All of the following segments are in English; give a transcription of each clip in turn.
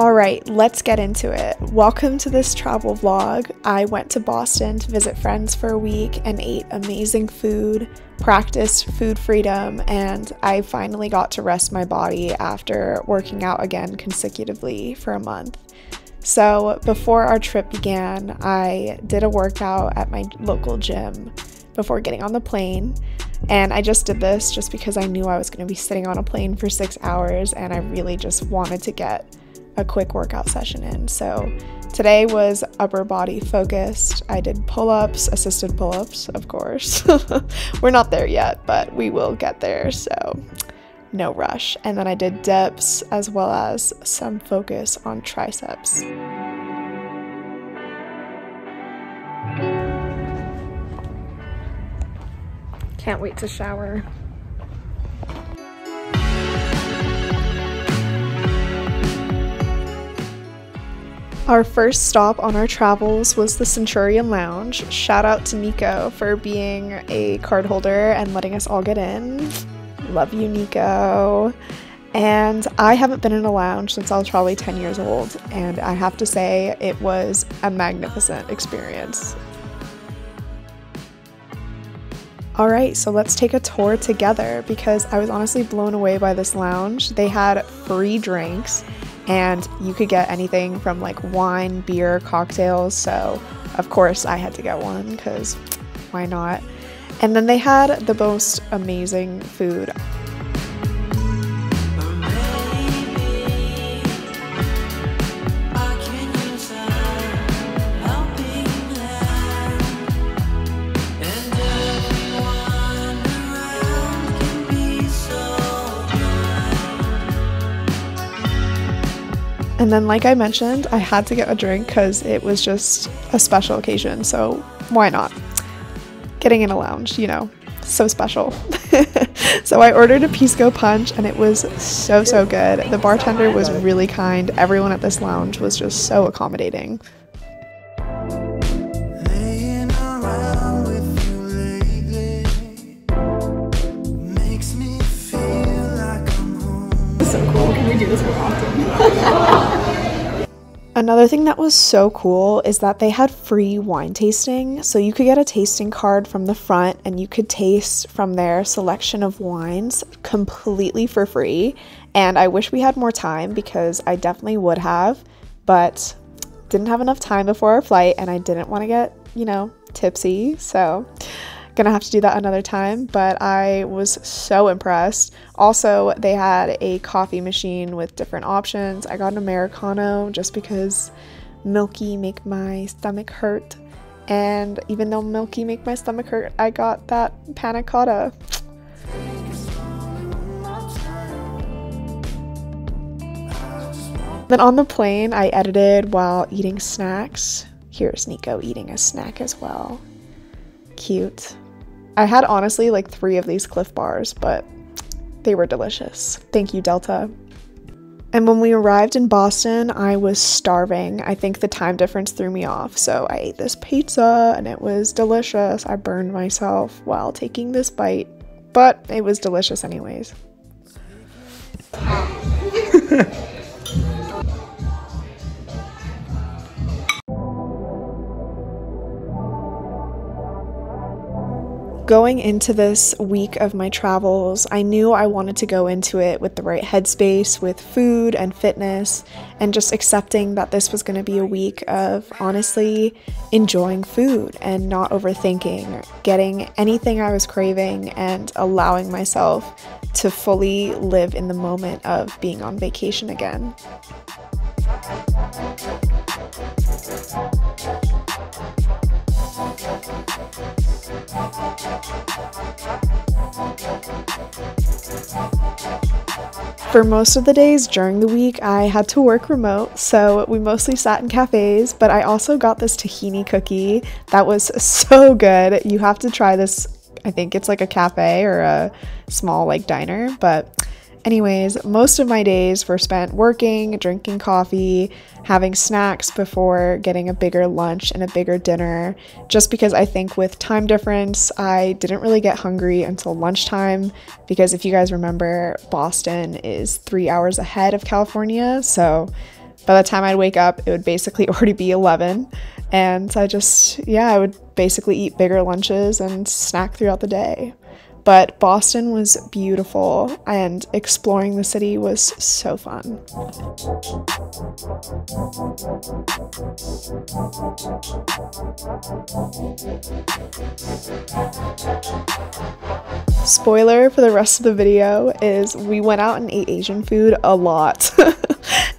Alright, let's get into it. Welcome to this travel vlog. I went to Boston to visit friends for a week and ate amazing food, practiced food freedom, and I finally got to rest my body after working out again consecutively for a month. So before our trip began, I did a workout at my local gym before getting on the plane. And I just did this just because I knew I was going to be sitting on a plane for 6 hours and I really just wanted to get a quick workout session in. So today was upper body focused. I did pull-ups, assisted pull-ups, of course. We're not there yet, but we will get there, so no rush. And then I did dips as well as some focus on triceps. Can't wait to shower. Our first stop on our travels was the Centurion Lounge. Shout out to Nico for being a card holder and letting us all get in. Love you, Nico. And I haven't been in a lounge since I was probably 10 years old, and I have to say it was a magnificent experience. Alright, so let's take a tour together because I was honestly blown away by this lounge. They had free drinks and you could get anything from like wine, beer, cocktails, so of course I had to get one because why not? And then they had the most amazing food. And then, like I mentioned, I had to get a drink because it was just a special occasion, so why not? Getting in a lounge, you know, so special. So I ordered a pisco punch and it was so good. The bartender was really kind. Everyone at this lounge was just so accommodating. So cool. Can we do this more often? Another thing that was so cool is that they had free wine tasting, so you could get a tasting card from the front and you could taste from their selection of wines completely for free. And I wish we had more time because I definitely would have, but didn't have enough time before our flight and I didn't want to get, you know, tipsy, so gonna have to do that another time. But I was so impressed. Also, they had a coffee machine with different options. I got an Americano just because milky make my stomach hurt, and even though milky make my stomach hurt, I got that panna cotta. Then on the plane I edited while eating snacks. Here's Nico eating a snack as well. Cute. I had honestly like 3 of these Cliff Bars, but they were delicious. Thank you, Delta. And when we arrived in Boston, I was starving. I think the time difference threw me off, so I ate this pizza and it was delicious. I burned myself while taking this bite, but it was delicious anyways. Going into this week of my travels, I knew I wanted to go into it with the right headspace, with food and fitness, and just accepting that this was going to be a week of honestly enjoying food and not overthinking, getting anything I was craving, and allowing myself to fully live in the moment of being on vacation again. For most of the days during the week, I had to work remote, so we mostly sat in cafes, but I also got this tahini cookie that was so good. You have to try this. I think it's like a cafe or a small like diner, but anyways, most of my days were spent working, drinking coffee, having snacks before getting a bigger lunch and a bigger dinner, just because I think with time difference, I didn't really get hungry until lunchtime, because if you guys remember, Boston is 3 hours ahead of California, so by the time I'd wake up, it would basically already be 11. And I would basically eat bigger lunches and snack throughout the day. But Boston was beautiful, and exploring the city was so fun. Spoiler for the rest of the video is we went out and ate Asian food a lot.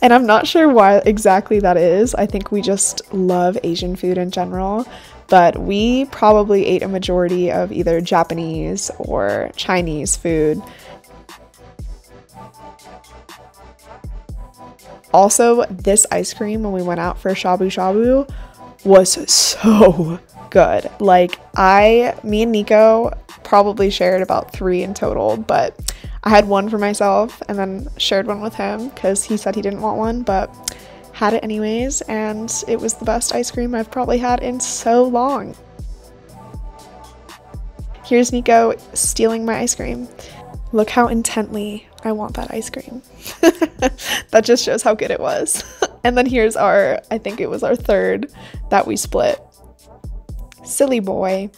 And I'm not sure why exactly that is. I think we just love Asian food in general. But we probably ate a majority of either Japanese or Chinese food. Also, this ice cream when we went out for shabu shabu was so good. Like, me and Nico probably shared about 3 in total, but I had one for myself and then shared one with him because he said he didn't want one, but had it anyways, and it was the best ice cream I've probably had in so long. Here's Nico stealing my ice cream. Look how intently I want that ice cream. That just shows how good it was. And then here's I think it was our third that we split. Silly boy.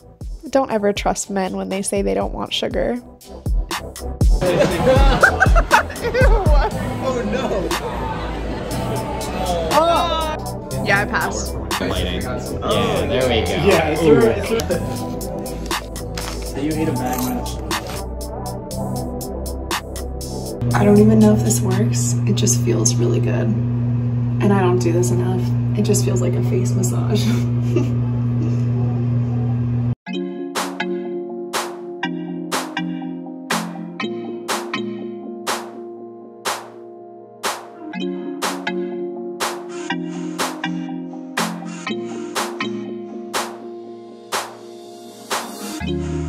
Don't ever trust men when they say they don't want sugar. Oh no! Yeah, I passed. Lighting. Yeah, there we go. Yeah, it's so you ate a magnet. I don't even know if this works. It just feels really good. And I don't do this enough. It just feels like a face massage.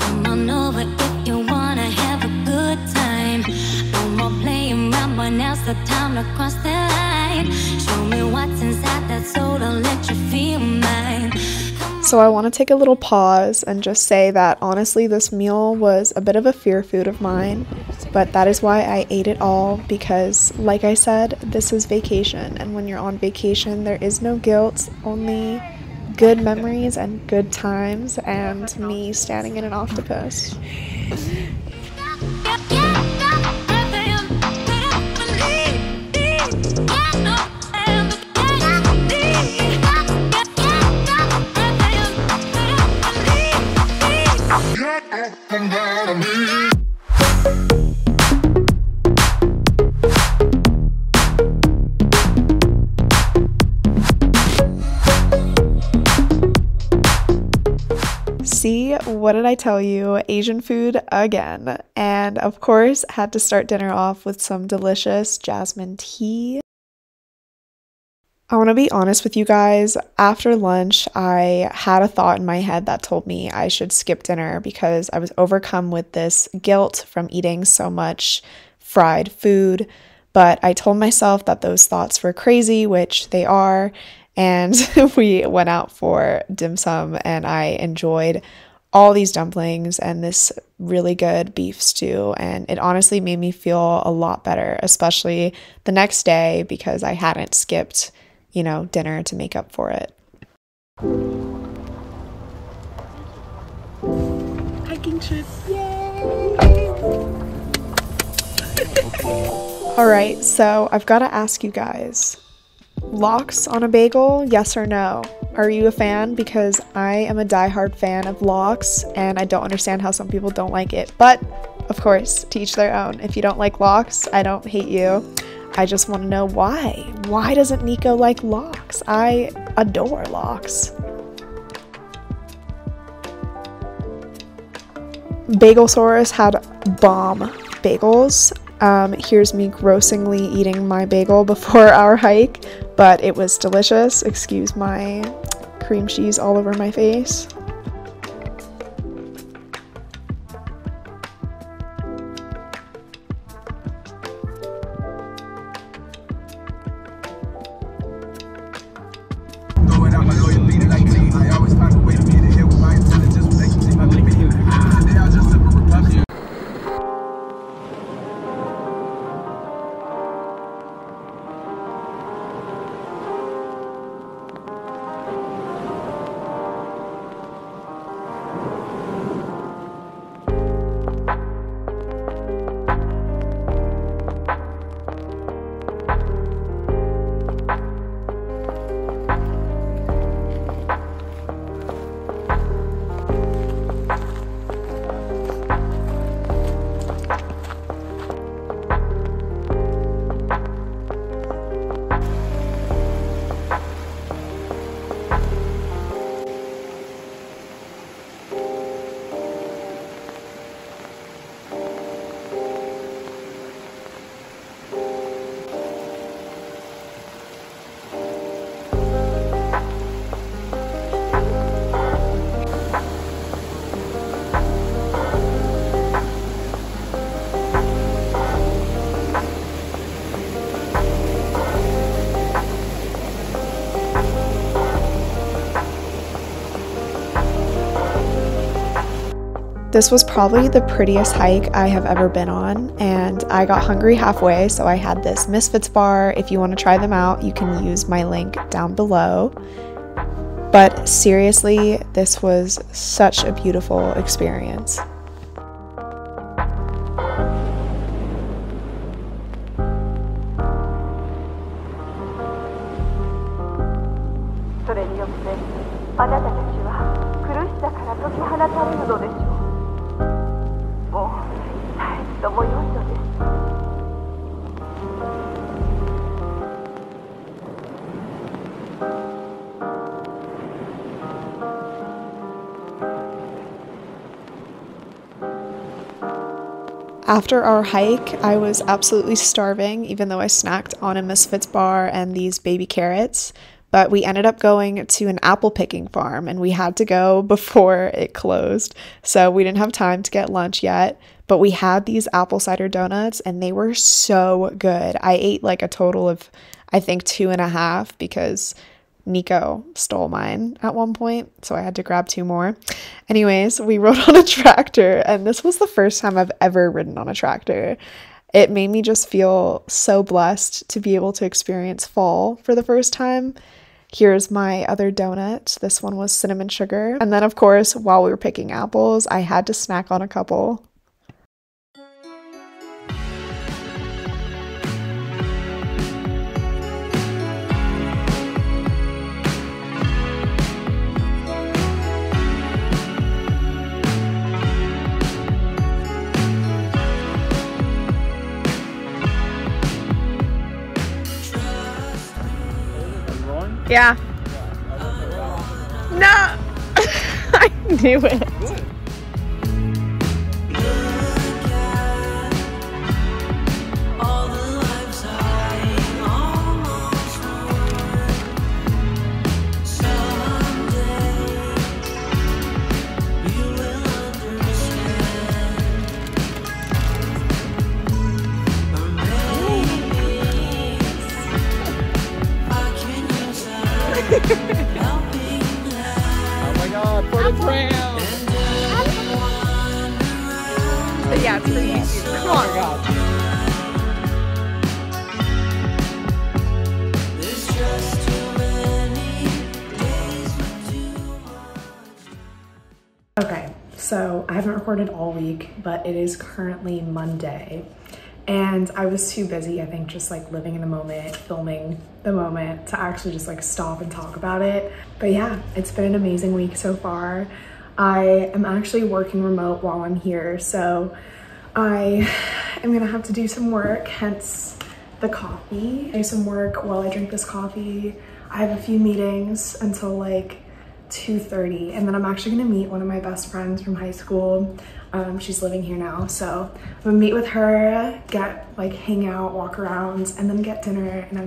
Come on over if you wanna have a good time. No more playing around, but now's the time to cross the line. Show me what's inside that soda, let you feel mine. So I want to take a little pause and just say that honestly this meal was a bit of a fear food of mine, but that is why I ate it all, because like I said, this is vacation, and when you're on vacation there is no guilt, only good memories and good times, and me standing in an octopus. See, what did I tell you? Asian food again. And of course, had to start dinner off with some delicious jasmine tea. I want to be honest with you guys. After lunch, I had a thought in my head that told me I should skip dinner because I was overcome with this guilt from eating so much fried food. But I told myself that those thoughts were crazy, which they are. And we went out for dim sum, and I enjoyed all these dumplings and this really good beef stew, and it honestly made me feel a lot better, especially the next day because I hadn't skipped, dinner to make up for it. Hiking trip, yay! All right, so I've got to ask you guys. Lox on a bagel, yes or no? Are you a fan? Because I am a diehard fan of lox, and I don't understand how some people don't like it. But, of course, to each their own. If you don't like lox, I don't hate you. I just want to know why. Why doesn't Nico like lox? I adore lox. Bagelsaurus had bomb bagels. Here's me grossingly eating my bagel before our hike, but it was delicious. Excuse my cream cheese all over my face. This was probably the prettiest hike I have ever been on, and I got hungry halfway, so I had this Misfits bar. If you want to try them out, you can use my link down below. But seriously, this was such a beautiful experience. After our hike, I was absolutely starving, even though I snacked on a Misfits bar and these baby carrots. But we ended up going to an apple picking farm, and we had to go before it closed. So we didn't have time to get lunch yet, but we had these apple cider donuts, and they were so good. I ate like a total of, I think, 2.5 because Nico stole mine at one point, so I had to grab 2 more. Anyways, we rode on a tractor, and this was the first time I've ever ridden on a tractor. It made me just feel so blessed to be able to experience fall for the first time. Here's my other donut. This one was cinnamon sugar. And then, of course, while we were picking apples, I had to snack on a couple. Yeah. No! I knew it. Oh my god, for the gram! Yeah, it's pretty easy. Oh my god. Okay, so I haven't recorded all week, but it is currently Monday. And I was too busy, I think, just like living in the moment, filming the moment to actually just like stop and talk about it. But yeah, it's been an amazing week so far. I am actually working remote while I'm here, so I am gonna have to do some work, hence the coffee. Do some work while I drink this coffee. I have a few meetings until like 2:30, and then I'm actually gonna meet one of my best friends from high school. She's living here now, so I'm gonna meet with her, hang out, walk around, and then get dinner. And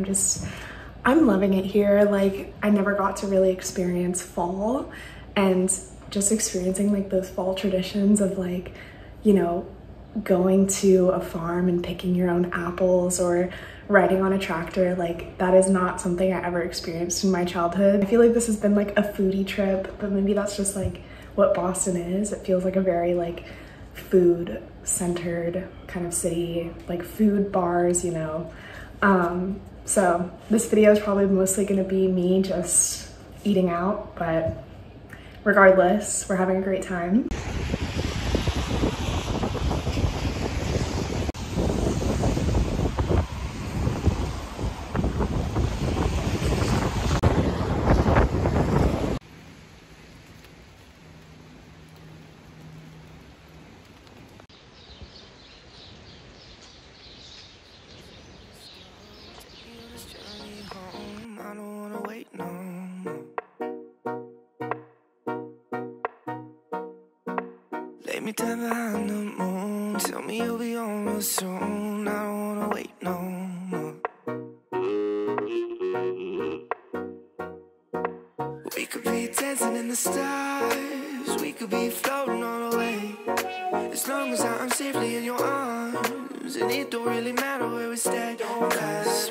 I'm loving it here. Like, I never got to really experience fall, and just experiencing like those fall traditions of like, you know, going to a farm and picking your own apples or riding on a tractor, like that is not something I ever experienced in my childhood. I feel like this has been like a foodie trip, but maybe that's just like what Boston is. It feels like a very like food centered kind of city, like food bars, you know. So this video is probably mostly gonna be me just eating out, but regardless, we're having a great time. Lay me down behind the moon. Tell me you'll be on real soon. I don't wanna wait no more. We could be dancing in the stars. We could be floating on the way. As long as I'm safely in your arms, and it don't really matter where we stay. 'Cause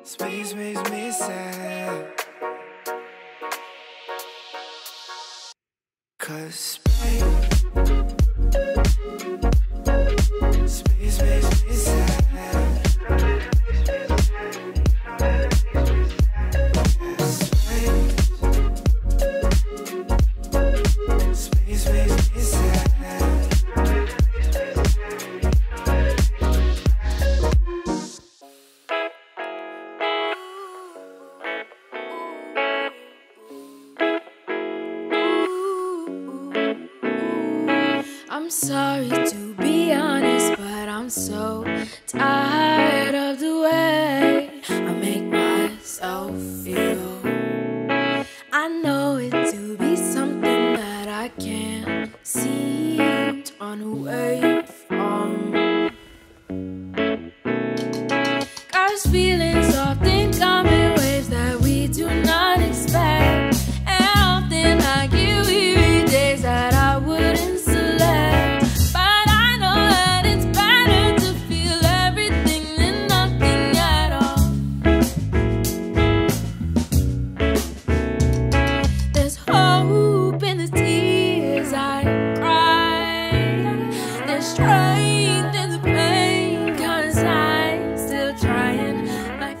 space makes me sad. 'cause space, space makes me sad. Space makes me sad. I'm sorry to be honest, but I'm so tired of the way I make myself feel. I know it to be something that I can't seem to run away from. 'Cause feelings often come in waves that we do not expect, and often I get weary days that I wouldn't select. But I know that it's better to feel everything than nothing at all. There's hope in the tears I cry. There's strength in the pain, 'cause I'm still trying. My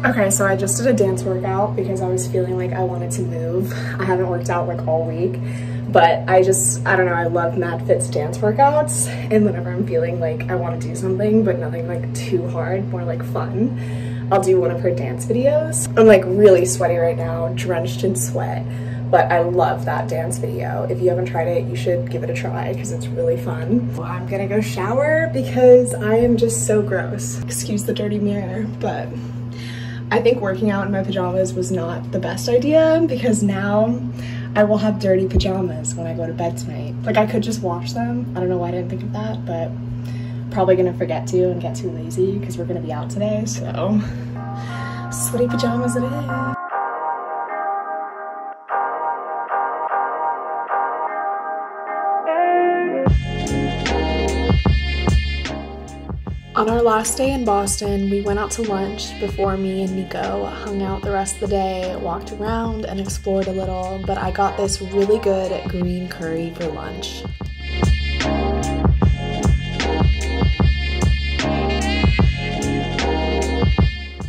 Okay, so I just did a dance workout because I was feeling like I wanted to move. I haven't worked out like all week, but I don't know, I love Mad Fit's dance workouts, and whenever I'm feeling like I want to do something but nothing like too hard, more like fun, I'll do one of her dance videos. I'm like really sweaty right now, drenched in sweat, but I love that dance video. If you haven't tried it, you should give it a try because it's really fun. Well, I'm gonna go shower because I am just so gross. Excuse the dirty mirror, but I think working out in my pajamas was not the best idea because now I will have dirty pajamas when I go to bed tonight. Like, I could just wash them. I don't know why I didn't think of that, but probably gonna forget to and get too lazy because we're gonna be out today, so sweaty pajamas it is. On our last day in Boston, we went out to lunch before me and Nico hung out the rest of the day, walked around and explored a little, but I got this really good green curry for lunch.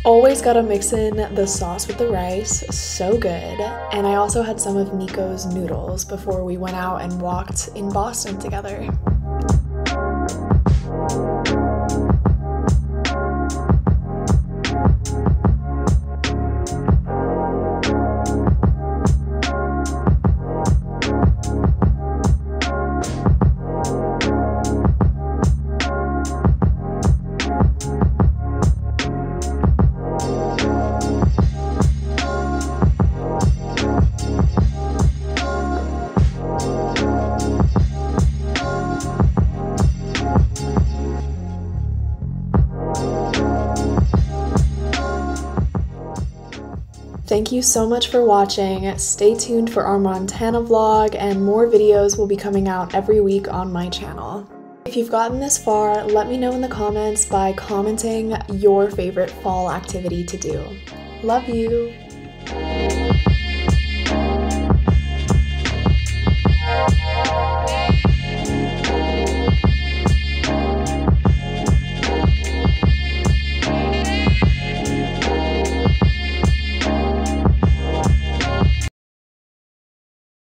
Always gotta mix in the sauce with the rice, so good. And I also had some of Nico's noodles before we went out and walked in Boston together. Thank you so much for watching. Stay tuned for our Montana vlog, and more videos will be coming out every week on my channel. If you've gotten this far, let me know in the comments by commenting your favorite fall activity to do. Love you!